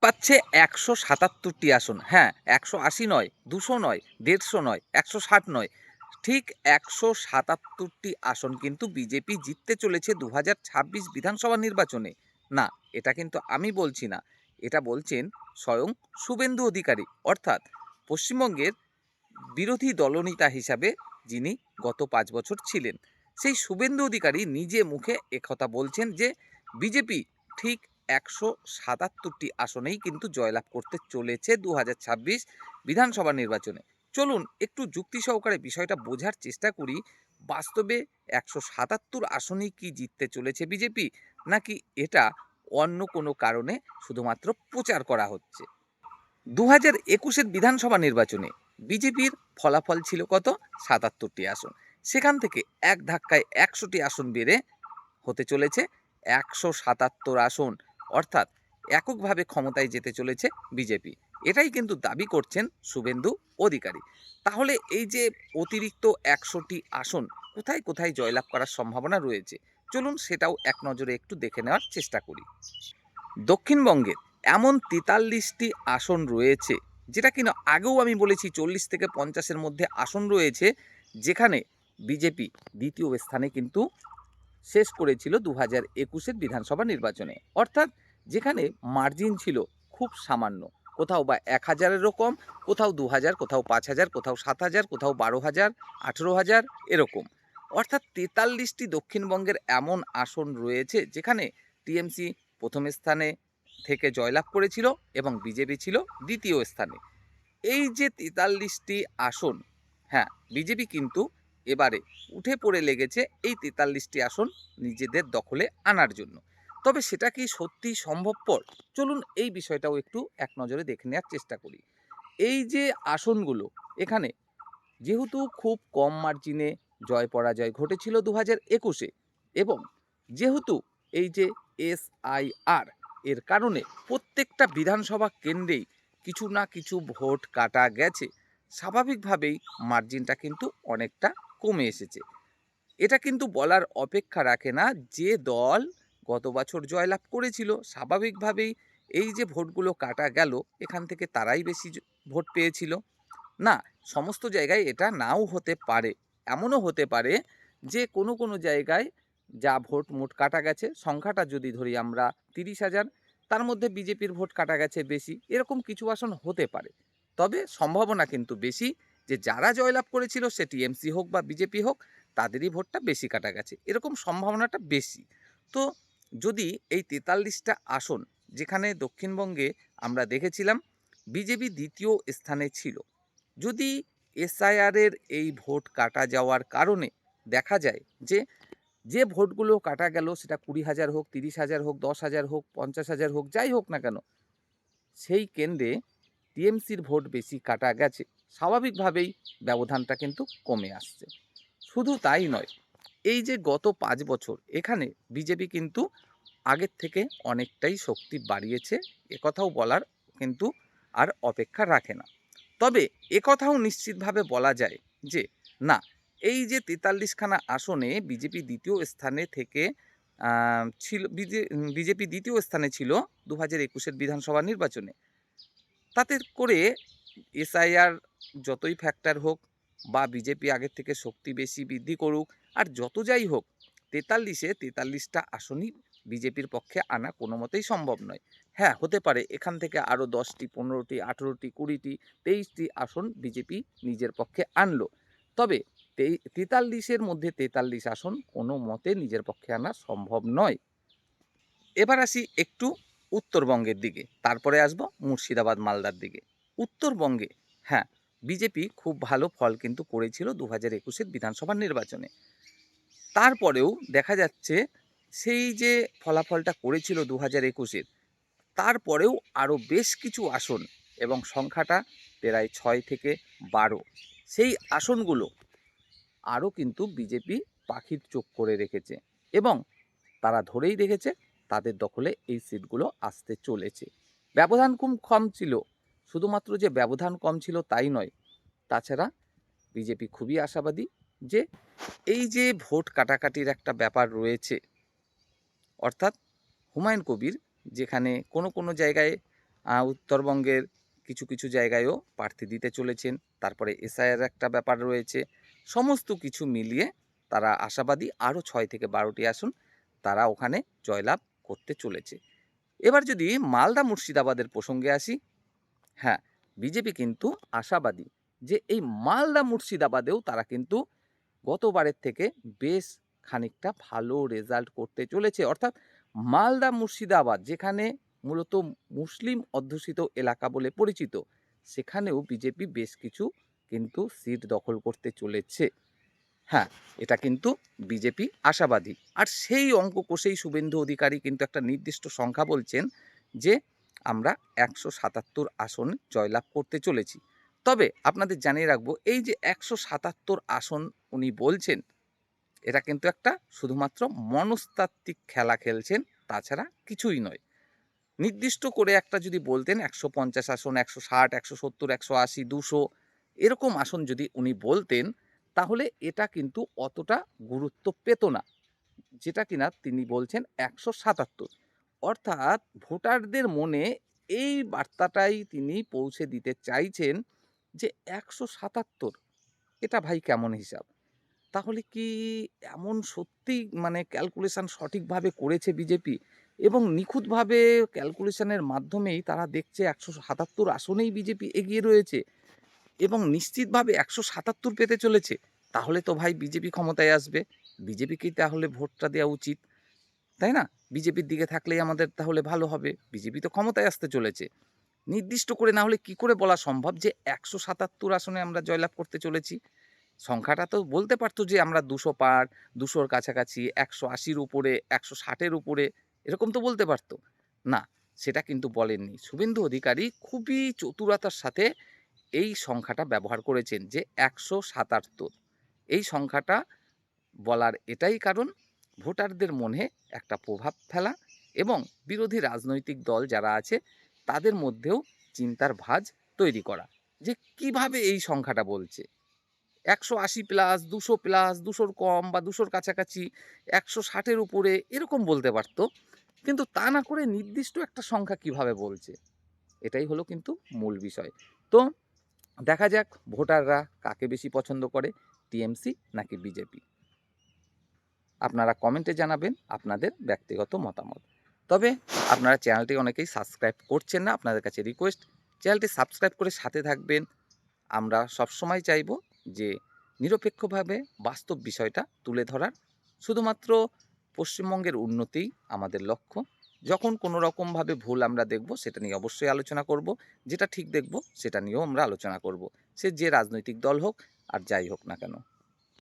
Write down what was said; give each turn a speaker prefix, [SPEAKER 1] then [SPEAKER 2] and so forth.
[SPEAKER 1] পাচ্ছে ১৭৭টি আসন। হ্যাঁ, ১৮০ নয়, ২০০ নয়, ১৫০ নয়, ১৬০ নয়। ঠিক ১৭৭টি আসন কিন্তু বিজেপি জিততে চলেছে ২০২৬ বিধানসভা নির্বাচনে। না, এটা কিন্তু আমি বলছি না। এটা বলছেন স্বয়ং শুভেন্দু অধিকারী। অর্থাৎ পশ্চিমবঙ্গের বিরোধী দলনেতা হিসাবে যিনি গত ৫ বছর ছিলেন। সেই শুভেন্দু অধিকারী নিজে মুখে একথা বলছেন যে বিজেপি ঠিক ১৭৭টি আসনেই কিন্তু জয়লাভ করতে চলেছে ২০২৬ বিধানসভা নির্বাচনে। চলুন একটু যুক্তি সহকারে বিষয়টা বোঝার চেষ্টা করি। বাস্তবে ১৭৭ আসনেই কি জিততে চলেছে বিজেপি? নাকি এটা অন্য কোনো কারণে শুধুমাত্র প্রচার করা হচ্ছে? ২০২১-এর বিধানসভা নির্বাচনে বিজেপির ফলাফল ছিল কত? ৭৭টি আসন। সেখান থেকে এক ধাক্কায় ১০০টি আসন বেড়ে হতে চলেছে ১৭৭ আসন। অর্থাৎ এককভাবে ক্ষমতায় যেতে চলেছে বিজেপি। এটাই কিন্তু দাবি করছেন শুভেন্দু অধিকারী। তাহলে এই যে অতিরিক্ত ১০০টি আসন কোথায় কোথায় জয়লাভ করার সম্ভাবনা রয়েছে? চলুন সেটাও এক নজরে একটু দেখে নেওয়ার চেষ্টা করি। দক্ষিণবঙ্গে এমন ৪৩টি আসন রয়েছে, যেটা কিনা আগেও আমি বলেছি ৪০ থেকে ৫০-এর মধ্যে আসন রয়েছে, যেখানে বিজেপি দ্বিতীয় স্থানে কিন্তু শেষ করেছিল ২০২১-এর বিধানসভা নির্বাচনে। অর্থাৎ যেখানে মার্জিন ছিল খুব সামান্য। কোথাও বা ১,০০০-এরও কম, কোথাও ২,০০০, কোথাও ৫,০০০, কোথাও ৭,০০০, কোথাও ১২,০০০, ১৮,০০০ এরকম। অর্থাৎ ৪৩টি দক্ষিণবঙ্গের এমন আসন রয়েছে যেখানে টিএমসি প্রথম স্থানে থেকে জয়লাভ করেছিল এবং বিজেপি ছিল দ্বিতীয় স্থানে। এই যে ৪৩টি আসন, হ্যাঁ, বিজেপি কিন্তু এবারে উঠে পড়ে লেগেছে এই ৪৩টি আসন নিজেদের দখলে আনার জন্য। তবে সেটা কি সত্যিই সম্ভবপর? চলুন এই বিষয়টাও একটু এক নজরে দেখে নেওয়ার চেষ্টা করি। এই যে আসনগুলো, এখানে যেহেতু খুব কম মার্জিনে জয় পরাজয় ঘটেছিল ২০২১-এ এবং যেহেতু এই যে এসআইআর এর কারণে প্রত্যেকটা বিধানসভা কেন্দ্রেই কিছু না কিছু ভোট কাটা গেছে, স্বাভাবিকভাবেই মার্জিনটা কিন্তু অনেকটা কমে এসেছে। এটা কিন্তু বলার অপেক্ষা রাখে না যে দল গত বছর জয়লাভ করেছিল, স্বাভাবিকভাবেই এই যে ভোটগুলো কাটা গেল এখান থেকে তারাই বেশি ভোট পেয়েছিল। না, সমস্ত জায়গায় এটা নাও হতে পারে। এমনও হতে পারে যে কোনো কোনো জায়গায় যা ভোট মোট কাটা গেছে, সংখ্যাটা যদি ধরি আমরা ৩০,০০০, তার মধ্যে বিজেপির ভোট কাটা গেছে বেশি। এরকম কিছু আসন হতে পারে। তবে সম্ভাবনা কিন্তু বেশি যে যারা জয়লাভ করেছিল সে টিএমসি হোক বা বিজেপি হোক, তাদেরই ভোটটা বেশি কাটা গেছে। এরকম সম্ভাবনাটা বেশি। তো যদি এই ৪৩টা আসন, যেখানে দক্ষিণবঙ্গে আমরা দেখেছিলাম বিজেপি দ্বিতীয় স্থানে ছিল, যদি এসআইআর এর এই ভোট কাটা যাওয়ার কারণে দেখা যায় যে যে ভোটগুলো কাটা গেল সেটা ২০,০০০ হোক, ৩০,০০০ হোক, ১০,০০০ হোক, ৫০,০০০ হোক, যাই হোক না কেন, সেই কেন্দ্রে টিএমসির ভোট বেশি কাটা গেছে, স্বাভাবিকভাবেই ব্যবধানটা কিন্তু কমে আসছে। শুধু তাই নয়, এই যে গত ৫ বছর এখানে বিজেপি কিন্তু আগের থেকে অনেকটাই শক্তি বাড়িয়েছে, একথাও বলার কিন্তু আর অপেক্ষা রাখে না। তবে একথাও নিশ্চিতভাবে বলা যায় যে না, এই যে ৪৩খানা আসনে বিজেপি দ্বিতীয় স্থানে থেকে ছিল, বিজেপি দ্বিতীয় স্থানে ছিল ২০২১-এর বিধানসভা নির্বাচনে। তাতে করে এসআইআর যতই ফ্যাক্টর হোক বা বিজেপি আগের থেকে শক্তি বেশি বৃদ্ধি করুক আর যত যাই হোক, ৪৩টা আসনই বিজেপির পক্ষে আনা কোনো মতেই সম্ভব নয়। হ্যাঁ, হতে পারে এখান থেকে আরও ১০টি, ১৫টি, ১৮টি, ২০টি, ২৩টি আসন বিজেপি নিজের পক্ষে আনলো। তবে ৪৩-এর মধ্যে ৪৩ আসন কোনো মতে নিজের পক্ষে আনা সম্ভব নয়। এবার আসি একটু উত্তরবঙ্গের দিকে, তারপরে আসবো মুর্শিদাবাদ মালদার দিকে। উত্তরবঙ্গে, হ্যাঁ, বিজেপি খুব ভালো ফল কিন্তু করেছিল ২০২১-এর বিধানসভা নির্বাচনে। তারপরেও দেখা যাচ্ছে সেই যে ফলাফলটা করেছিল ২০২১-এর, তারপরেও আরও বেশ কিছু আসন এবং সংখ্যাটা প্রায় ৬ থেকে ১২, সেই আসনগুলো আরও কিন্তু বিজেপি পাখির চোখ করে রেখেছে এবং তারা ধরেই রেখেছে তাদের দখলে এই সিটগুলো আসতে চলেছে। ব্যবধান খুব কম ছিল, শুধুমাত্র যে ব্যবধান কম ছিল তাই নয়, তাছাড়া বিজেপি খুবই আশাবাদী যে এই যে ভোট কাটাকাটির একটা ব্যাপার রয়েছে, অর্থাৎ হুমায়ুন কবির যেখানে কোনো কোনো জায়গায় উত্তরবঙ্গের কিছু কিছু জায়গায়ও প্রার্থী দিতে চলেছেন। তারপরে এসআইআর একটা ব্যাপার রয়েছে। সমস্ত কিছু মিলিয়ে তারা আশাবাদী আরও ৬ থেকে ১২টি আসন তারা ওখানে জয়লাভ করতে চলেছে। এবার যদি মালদা মুর্শিদাবাদের প্রসঙ্গে আসি, হ্যাঁ, বিজেপি কিন্তু আশাবাদী যে এই মালদা মুর্শিদাবাদেও তারা কিন্তু গতবারের থেকে বেশ খানিকটা ভালো রেজাল্ট করতে চলেছে। অর্থাৎ মালদা মুর্শিদাবাদ যেখানে মূলত মুসলিম অধ্যুষিত এলাকা বলে পরিচিত, সেখানেও বিজেপি বেশ কিছু কিন্তু সিট দখল করতে চলেছে। হ্যাঁ, এটা কিন্তু বিজেপি আশাবাদী। আর সেই অঙ্ক কষেই শুভেন্দু অধিকারী কিন্তু একটা নির্দিষ্ট সংখ্যা বলছেন যে আমরা ১৭৭ আসন জয়লাভ করতে চলেছি। তবে আপনাদের জানিয়ে রাখবো, এই যে ১৭৭ আসন উনি বলছেন, এটা কিন্তু একটা শুধুমাত্র মনস্তাত্ত্বিক খেলা খেলছেন, তাছাড়া কিছুই নয়। নির্দিষ্ট করে একটা যদি বলতেন ১৫০ আসন, ১৬০, ১৭০, ১৮০, ২০০ এরকম আসন যদি উনি বলতেন, তাহলে এটা কিন্তু অতটা গুরুত্ব পেত না। যেটা কিনা তিনি বলছেন ১৭৭। অর্থাৎ ভোটারদের মনে এই বার্তাটাই তিনি পৌঁছে দিতে চাইছেন যে ১৭৭, এটা ভাই কেমন হিসাব? তাহলে কি এমন সত্যিই মানে ক্যালকুলেশন সঠিকভাবে করেছে বিজেপি এবং নিখুঁতভাবে ক্যালকুলেশনের মাধ্যমেই তারা দেখছে ১৭৭ আসনেই বিজেপি এগিয়ে রয়েছে এবং নিশ্চিতভাবে ১৭৭ পেতে চলেছে? তাহলে তো ভাই বিজেপি ক্ষমতায় আসবে। বিজেপিকেই তাহলে ভোটটা দেওয়া উচিত, তাই না? বিজেপির দিকে থাকলেই আমাদের তাহলে ভালো হবে। বিজেপি তো ক্ষমতায় আসতে চলেছে। নির্দিষ্ট করে না হলে কি করে বলা সম্ভব যে ১৭৭ আসনে আমরা জয়লাভ করতে চলেছি? সংখ্যাটা তো বলতে পারত যে আমরা ২০০ পার, ২০০-র কাছাকাছি, ১৮০-র উপরে, ১৬০-এর উপরে, এরকম তো বলতে পারত। না, সেটা কিন্তু বলেননি। শুভেন্দু অধিকারী খুবই চতুরতার সাথে এই সংখ্যাটা ব্যবহার করেছেন যে ১৭৭। এই সংখ্যাটা বলার এটাই কারণ, ভোটারদের মনে একটা প্রভাব ফেলা এবং বিরোধী রাজনৈতিক দল যারা আছে তাদের মধ্যেও চিন্তার ভাঁজ তৈরি করা যে কিভাবে এই সংখ্যাটা বলছে। ১৮০ প্লাস, ২০০ প্লাস, ২০০-র কম বা ২০০-র কাছাকাছি, ১৬০-এর উপরে এরকম বলতে পারত। কিন্তু তা না করে নির্দিষ্ট একটা সংখ্যা কিভাবে বলছে? এটাই হলো কিন্তু মূল বিষয়। তো দেখা যাক ভোটাররা কাকে বেশি পছন্দ করে, টিএমসি নাকি বিজেপি? আপনারা কমেন্টে জানাবেন আপনাদের ব্যক্তিগত মতামত। তবে আপনারা চ্যানেলটি অনেকেই সাবস্ক্রাইব করছেন না, আপনাদের কাছে রিকোয়েস্ট চ্যানেলটি সাবস্ক্রাইব করে সাথে থাকবেন। আমরা সবসময় চাইব যে নিরপেক্ষভাবে বাস্তব বিষয়টা তুলে ধরার। শুধুমাত্র পশ্চিমবঙ্গের উন্নতিই আমাদের লক্ষ্য। যখন কোনো রকমভাবে ভুল আমরা দেখব সেটা নিয়ে অবশ্যই আলোচনা করব, যেটা ঠিক দেখব সেটা নিয়েও আমরা আলোচনা করব, সে যে রাজনৈতিক দল হোক আর যাই হোক না কেন।